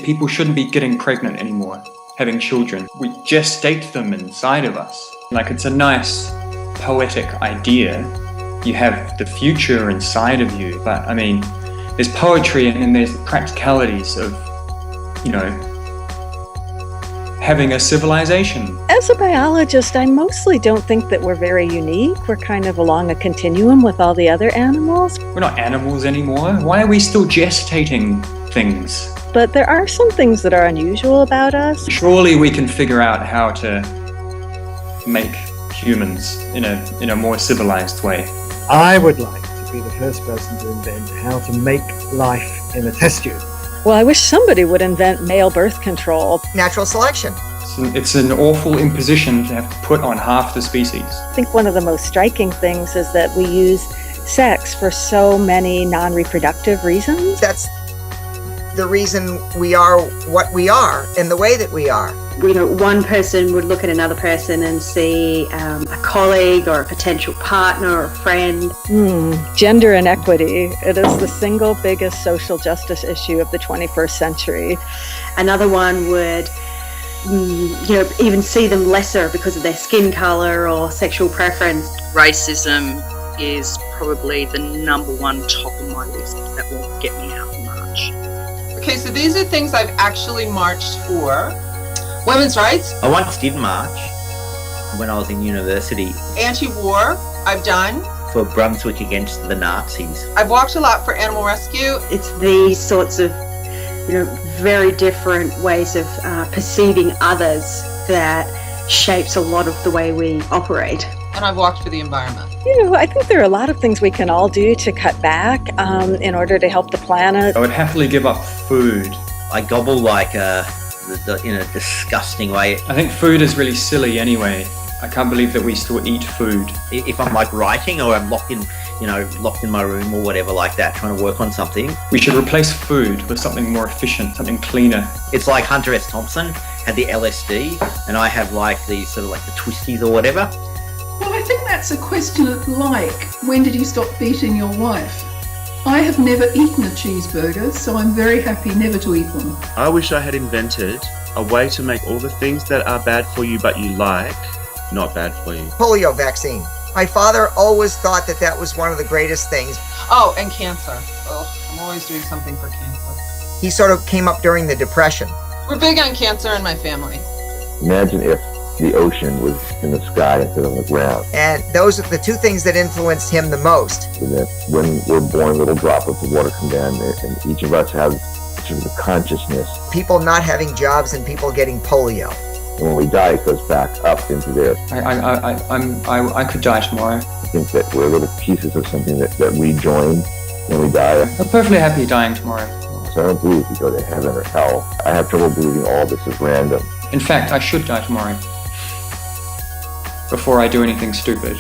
People shouldn't be getting pregnant anymore, having children. We gestate them inside of us. Like, it's a nice poetic idea. You have the future inside of you, but I mean, there's poetry and then there's the practicalities of, you know, having a civilization. As a biologist, I mostly don't think that we're very unique. We're kind of along a continuum with all the other animals. We're not animals anymore. Why are we still gestating things? But there are some things that are unusual about us. Surely we can figure out how to make humans in a more civilized way. I would like to be the first person to invent how to make life in a test tube. Well, I wish somebody would invent male birth control. Natural selection. It's an awful imposition to have to put on half the species. I think one of the most striking things is that we use sex for so many non-reproductive reasons. That's the reason we are what we are and the way that we are. You know, one person would look at another person and see a colleague or a potential partner or friend. Gender inequity. It is the single biggest social justice issue of the 21st century. Another one would, even see them lesser because of their skin color or sexual preference. Racism is probably the number one top of my list that will get me out in March. Okay, so these are things I've actually marched for. Women's rights. I once did march when I was in university. Anti-war, I've done. For Brunswick against the Nazis. I've walked a lot for animal rescue. It's these sorts of, very different ways of perceiving others that shapes a lot of the way we operate. And I've walked for the environment. I think there are a lot of things we can all do to cut back in order to help the planet. I would happily give up food. I gobble like in a disgusting way. I think food is really silly anyway. I can't believe that we still eat food. If I'm like writing or I'm locked in my room or whatever like that, trying to work on something. We should replace food with something more efficient, something cleaner. It's like Hunter S. Thompson had the LSD and I have like these sort of like the twisties or whatever. Well, I think that's a question of when did you stop beating your wife? I have never eaten a cheeseburger, so I'm very happy never to eat one. I wish I had invented a way to make all the things that are bad for you but you like, not bad for you. Polio vaccine. My father always thought that was one of the greatest things. Oh, and cancer. I'm always doing something for cancer. He sort of came up during the Depression. We're big on cancer in my family. Imagine if the ocean was in the sky instead of on the ground. And those are the two things that influenced him the most. And that when we're born, little droplets of water come down, and each of us has sort of a consciousness. People not having jobs and people getting polio. And when we die, it goes back up into there. I could die tomorrow. I think that we're little pieces of something that rejoin when we die. I'm perfectly happy dying tomorrow. So I don't believe we go to heaven or hell. I have trouble believing all this is random. In fact, I should die tomorrow before I do anything stupid.